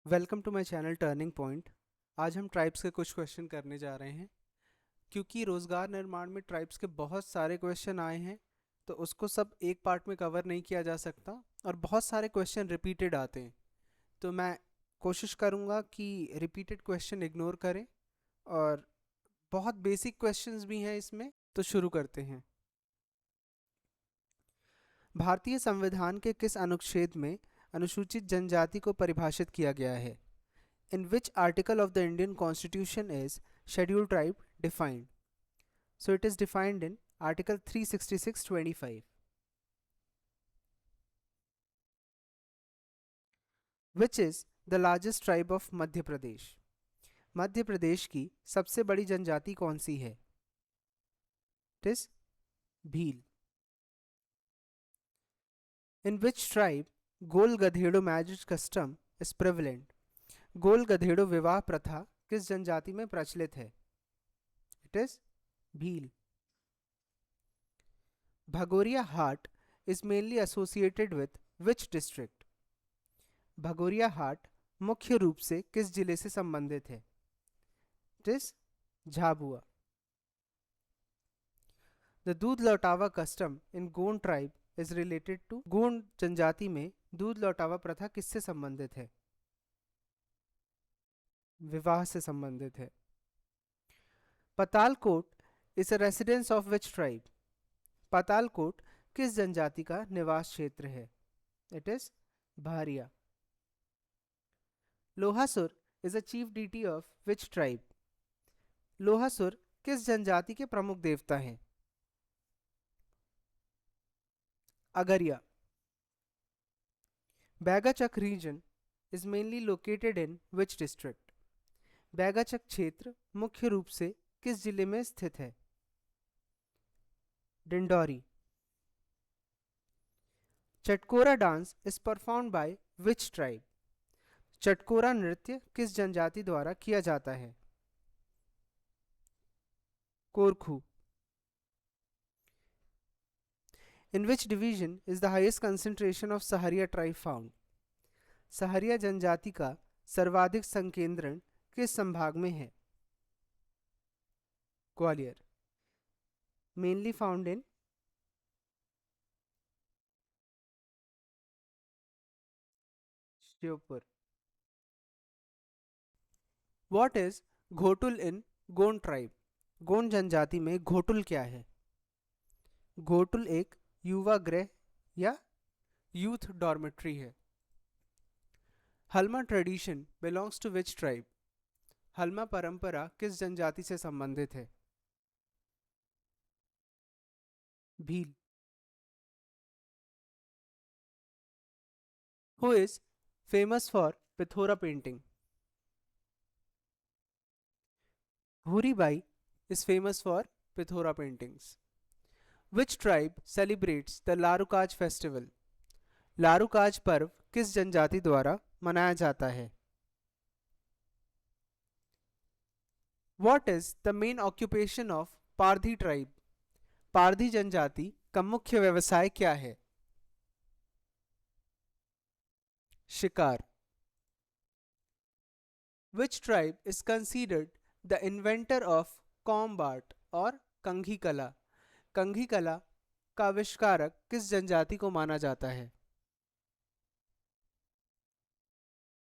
Welcome to my channel turning point. आज हम tribes के कुछ क्वेश्चन करने जा रहे हैं। क्योंकि रोज़गार निर्माण में ट्राइब्स के बहुत सारे क्वेश्चन आए हैं, तो उसको सब एक पार्ट में कवर नहीं किया जा सकता और बहुत सारे क्वेश्चन रिपीटेड आते हैं। तो मैं कोशिश करूँगा कि रिपीटेड क्वेश्चन इग्नोर करें, और बहुत बेसिक क्वेश्चंस भी हैं इसमें। तो शुरू करते हैं। भारतीय संविधान के किस अनुच्छेद में अनुसूचित जनजाति को परिभाषित किया गया है? In which article of the Indian Constitution is scheduled tribe defined? So it is defined in Article 366(25). Which is the largest tribe of Madhya Pradesh? Madhya Pradesh की सबसे बड़ी जनजाति कौन सी है? It is Bhil. In which tribe goal गधेड़ो marriage custom is prevalent? गोल गधेड़ो विवाह प्रथा किस जनजाति में प्रचलित है? It is Bhil. Bhagoria Haat is mainly associated with which district? Bhagoria हाट मुख्य रूप से किस जिले से संबंधित है? It is Jhabua. The Doodh Lautawa custom in Gond tribe is related to. Gond जनजाति में दूध लौटावा प्रथा किससे संबंधित है? विवाह से संबंधित है। Patalkot is a residence of which tribe? Patalkot किस जनजाति का निवास क्षेत्र है? It is Bharia. Lohasur is a chief deity of which tribe? Lohasur किस जनजाति के प्रमुख देवता हैं? Agaria. Baigachak region is mainly located in which district? Baigachak क्षेत्र मुख्य रूप से किस जिले में स्थित है? Dindori. Chatkora dance is performed by which tribe? Chatkora नृत्य किस जनजाति द्वारा किया जाता है? Korku. In which division is the highest concentration of Sahariya tribe found? Sahariya जनजाति का सर्वाधिक संकेंद्रण किस संभाग में है? Gwalior. Mainly found in Sheopur. What is Ghotul in Gond tribe? Gond जनजाति में घोटुल क्या है? घोटुल एक युवा गृह या यूथ डॉर्मेट्री है। Halma tradition belongs to which tribe? Halma परंपरा किस जनजाति से संबंधित है? Bhil. Who is famous for Pithora painting? Bhuribai is famous for Pithora paintings. Which tribe celebrates the Larukaj festival? लारूकाज पर्व किस जनजाति द्वारा मनाया जाता है? What is the main occupation of Pardhi tribe? Pardhi जनजाति का मुख्य व्यवसाय क्या है? शिकार। Which tribe is considered the inventor of combat और कंघी कला? कंघी कला का आविष्कारक किस जनजाति को माना जाता है?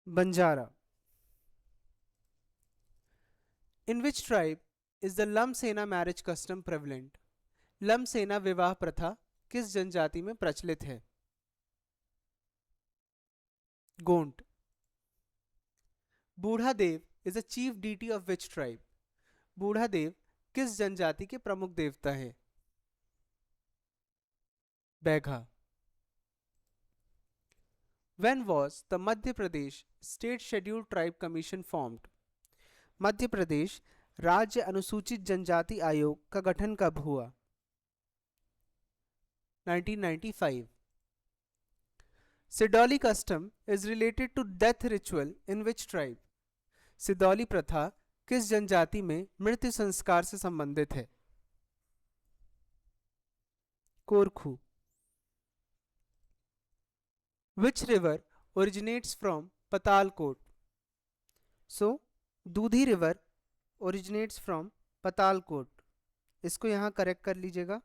Banjara. In which tribe is the Lamsena marriage custom prevalent? लमसेना विवाह प्रथा किस जनजाति में प्रचलित है? Gond. Budha Dev is a chief deity of which tribe? Budha Dev किस जनजाति के प्रमुख देवता है? बैघा। When was the Madhya Pradesh State Scheduled Tribe Commission formed? Madhya Pradesh राज्य अनुसूचित जनजाति आयोग का गठन कब हुआ? 1995। सिडौली custom is related to death ritual in which tribe? Sidhauli प्रथा किस जनजाति में मृत्यु संस्कार से संबंधित है? Korku. Which river originates from Patalkot? So Dudhi river originates from Patalkot, इसको यहाँ करेक्ट कर लीजिएगा।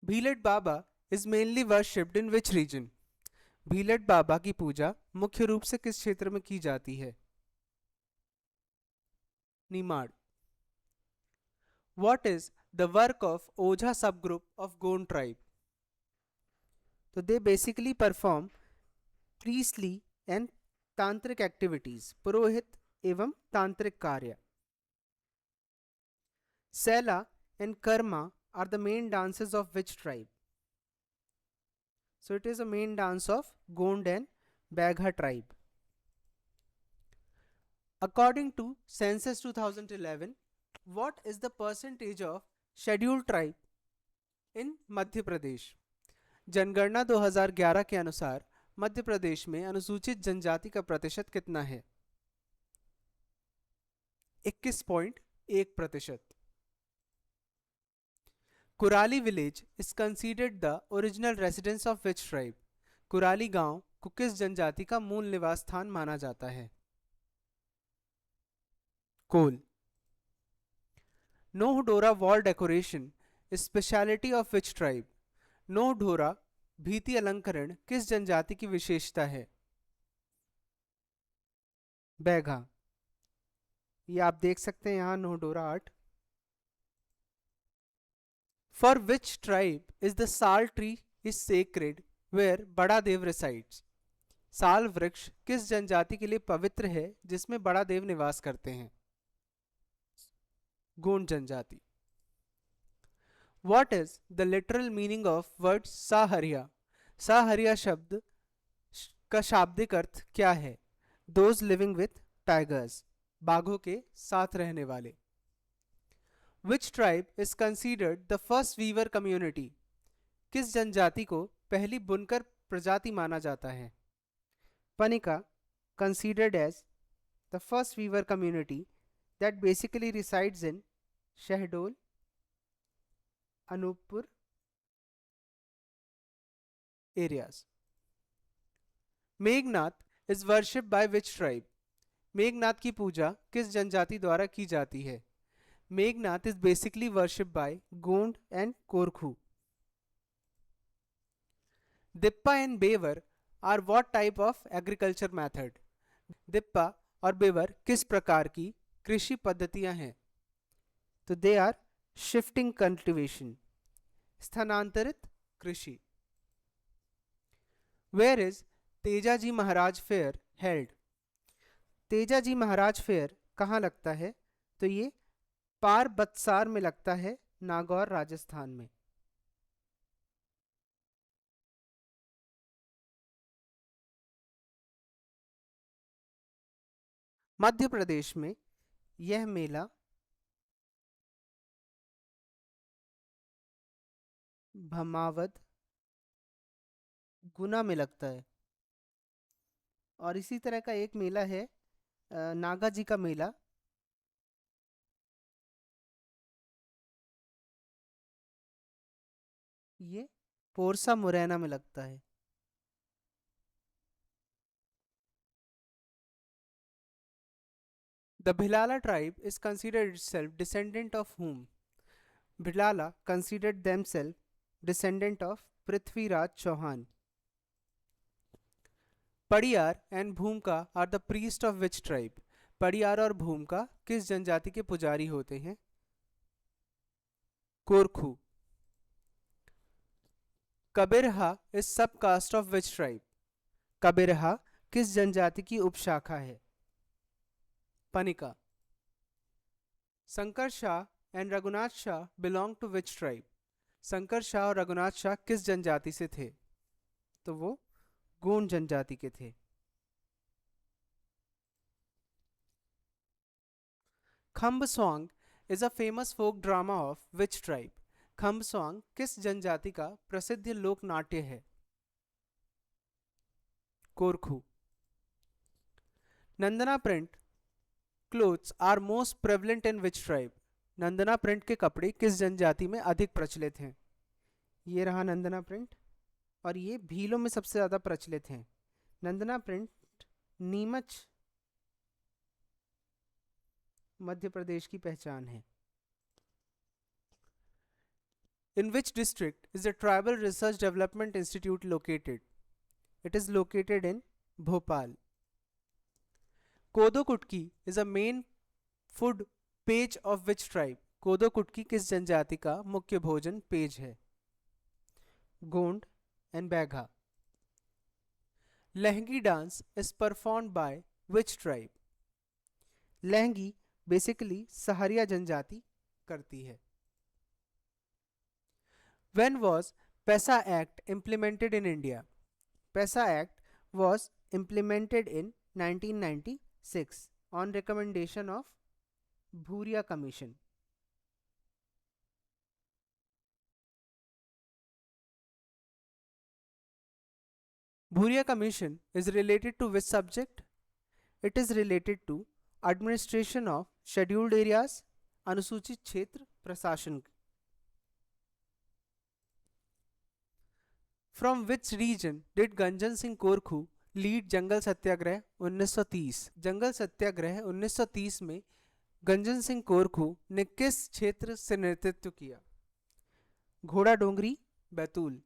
Bhilat Baba is mainly worshipped in which region? Bhilat Baba की पूजा मुख्य रूप से किस क्षेत्र में की जाती है? Nimar. What is the work of Oja subgroup of Gond tribe? तो they basically perform priestly and tantric activities, पुरोहित एवं तांत्रिक कार्य। Sela and Karma are the main dances of which tribe? So it is a main dance of Gond and Bagha tribe. According to Census 2011, what is the percentage of scheduled tribe in Madhya Pradesh? जनगणना 2011 के अनुसार मध्य प्रदेश में अनुसूचित जनजाति का प्रतिशत कितना है? 21.1%। Kurali village is considered the original residence of which tribe? Kurali गांव को किस जनजाति का मूल निवास स्थान माना जाता है? Kol. Nohdora wall decoration is speciality of which tribe? Nohdora भीति अलंकरण किस जनजाति की विशेषता है? बैघा। ये आप देख सकते हैं यहाँ Nohdora art. For which tribe is the sal tree is sacred where Bada Dev resides? साल वृक्ष किस जनजाति के लिए पवित्र है जिसमें बड़ा देव निवास करते हैं? गोंड जनजाति। What is the literal meaning of word साहरिया? साहरिया शब्द का शाब्दिक अर्थ क्या है? Those living with tigers, बाघों के साथ रहने वाले। Which tribe is considered the first weaver community? किस जनजाति को पहली बुनकर प्रजाति माना जाता है? Panika, considered as the first weaver community that basically resides in Shahdol, Anuppur areas. Meghnath is worshipped by which tribe? Meghnath की पूजा किस जनजाति द्वारा की जाती है? Meghnath is basically worshipped by Gond and Korku. Dippa and Bewar are what type of agriculture method? Dippa और बेवर किस प्रकार की कृषि पद्धतियां हैं? तो दे आर शिफ्टिंग कल्टिवेशन, स्थानांतरित कृषि। Where is Tejaji Maharaj fair held? Tejaji Maharaj fair कहाँ लगता है? तो ये पार बत्सार में लगता है, नागौर राजस्थान में। मध्य प्रदेश में यह मेला भमावद, गुना में लगता है। और इसी तरह का एक मेला है नागा जी का मेला, ये पोरसा मुरैना में लगता है। The Bhilala tribe is considered itself descendant of whom? Bhilala considered themselves descendant of Prithviraj Chauhan. Padiyar and Bhumka are the priest of which tribe? Padiyar और भूमका किस जनजाति के पुजारी होते हैं? Korku. Kabirha is sub caste of which tribe? Kabirha किस जनजाति की उपशाखा है? Panika. Shankar Shah and Raghunath Shah belong to which tribe? Shankar Shah और रघुनाथ शाह किस जनजाति से थे? तो वो गोंड जनजाति के थे। Khamb song is a famous folk drama of which tribe? Khamb song किस जनजाति का प्रसिद्ध लोक नाट्य है? Korku. Nandna print clothes are most prevalent in which tribe? Nandna print के कपड़े किस जनजाति में अधिक प्रचलित हैं? ये रहा नंदना प्रिंट, और ये भीलों में सबसे ज़्यादा प्रचलित हैं। नंदना प्रिंट नीमच मध्य प्रदेश की पहचान है। In which district is the Tribal Research Development Institute located? It is located in Bhopal. कोदो कुटकी is a main food page of which tribe? कोदो कुटकी किस जनजाति का मुख्य भोजन पेज है? Gond and Baiga. Lahangi dance is performed by which tribe? Lahangi basically Saharia जनजाति करती है। When was PESA Act implemented in India? PESA Act was implemented in 1996 on recommendation of Bhuria Commission. Bhuria Commission is related to which subject? It is related to administration of scheduled areas, अनुसूचित क्षेत्र प्रशासन। From which region did Ganjan Singh Korku lead जंगल सत्याग्रह 1930? जंगल सत्याग्रह 1930 में गंजन सिंह कोरखू ने किस क्षेत्र से नेतृत्व किया? घोड़ा डोंगरी, Betul.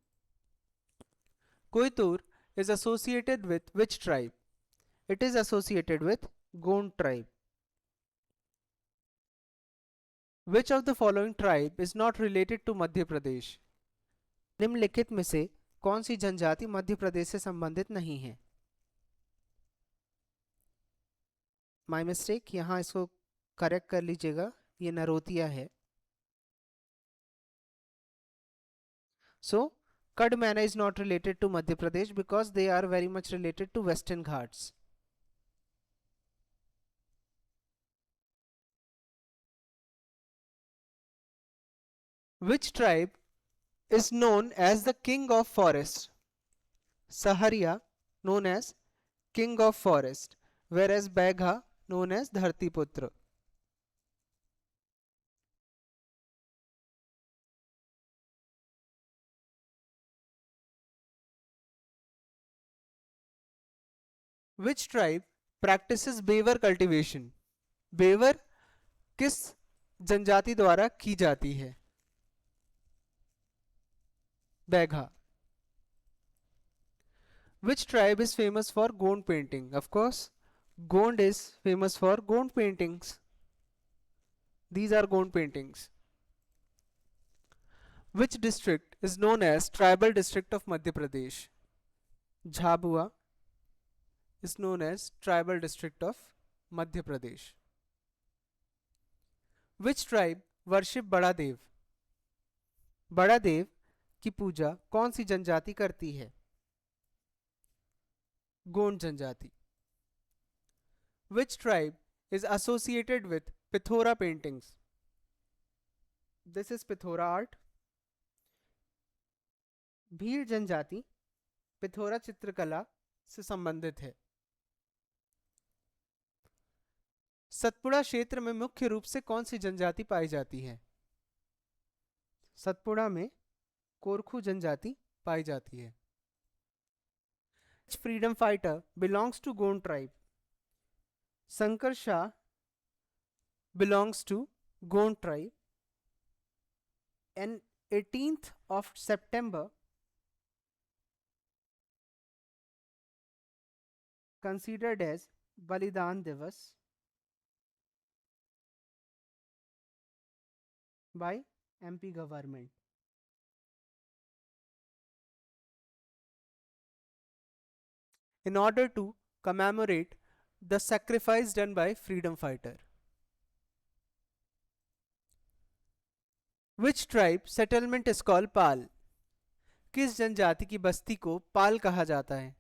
Koitur is associated with which tribe? It is associated with Gond tribe. Which of the following tribe is not related to Madhya Pradesh? निम्नलिखित में से कौन सी जनजाति मध्य प्रदेश से संबंधित नहीं है? माई मिस्टेक, यहाँ इसको करेक्ट कर लीजिएगा, ये नरोतिया है। सो Kadmana is not related to Madhya Pradesh because they are very much related to Western Ghats. Which tribe is known as the king of forest? Saharia known as king of forest, whereas Baigha known as Dhartiputra. Which tribe practices beaver cultivation? Bewar किस जनजाति द्वारा की जाती है? बैघा. Which tribe is famous for Gond painting? Of course, Gond is famous for Gond paintings. These are Gond paintings. Which district is known as tribal district of Madhya Pradesh? Jhabua is known as tribal district of Madhya Pradesh. Which tribe worship बड़ा देव? बड़ा देव की पूजा कौन सी जनजाति करती है? गोंड जनजाति. Which tribe is associated with Pithora paintings? This is Pithora art. Bhil जनजाति पिथोरा चित्रकला से संबंधित है. सतपुड़ा क्षेत्र में मुख्य रूप से कौन सी जनजाति पाई जाती है? सतपुड़ा में कोरखू जनजाति पाई जाती है. Which freedom fighter belongs to Gond tribe? Shankar Shah belongs to Gond tribe. And 18th of September considered as Balidan Divas by MP government. In order to commemorate the sacrifice done by freedom fighter. Which tribe settlement is called Pal? किस जनजाति की बस्ती को पाल कहा जाता है?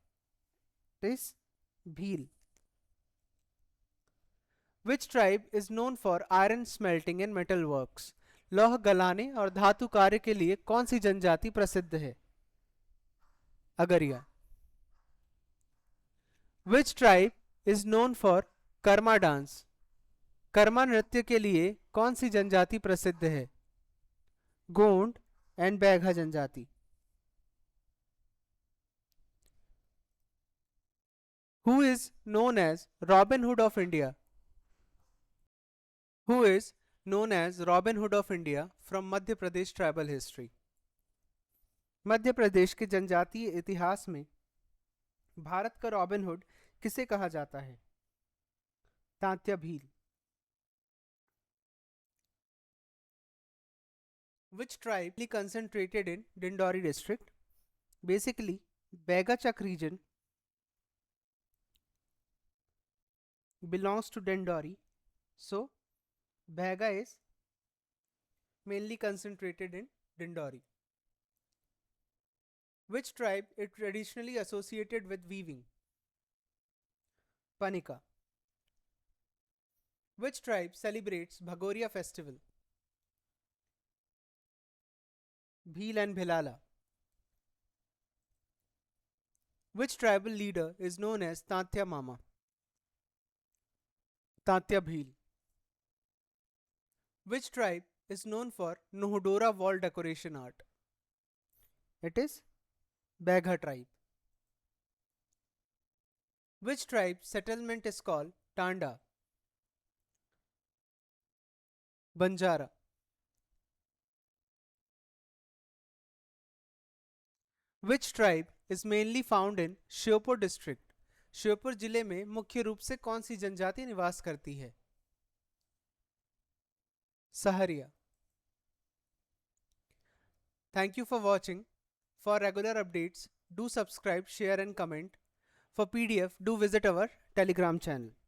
It is Bhil. Which tribe is known for iron smelting and metal works? लौह गलाने और धातु कार्य के लिए कौन सी जनजाति प्रसिद्ध है? Agaria. Which tribe is known for Karma dance? Karma नृत्य के लिए कौन सी जनजाति प्रसिद्ध है? गोंड एंड बैघा जनजाति। Who is known as Robin Hood of India? Who is known as Robin Hood of India from Madhya Pradesh tribal history? Madhya Pradesh के जनजातीय इतिहास में भारत का रॉबिन हुड किसे कहा जाता है? Tatya Bhil. Which tribe concentrated in Dindori district? Basically, Begachak region belongs to Dindori, so Bhega is mainly concentrated in Dindori. Which tribe is traditionally associated with weaving? Panika. Which tribe celebrates Bhagoria festival? Bhil and Bhilala. Which tribal leader is known as Tatya Mama? Tatya Bhil. Which tribe is known for Nohodora wall decoration art? It is Begha tribe. Which tribe settlement is called Tanda? Banjara. Which tribe is mainly found in Shiopur district? Sheopur जिले में मुख्य रूप से कौन सी जनजाति निवास करती है? Sahariya. Thank you for watching. For regular updates, do subscribe, share and comment. For PDF, do visit our Telegram channel.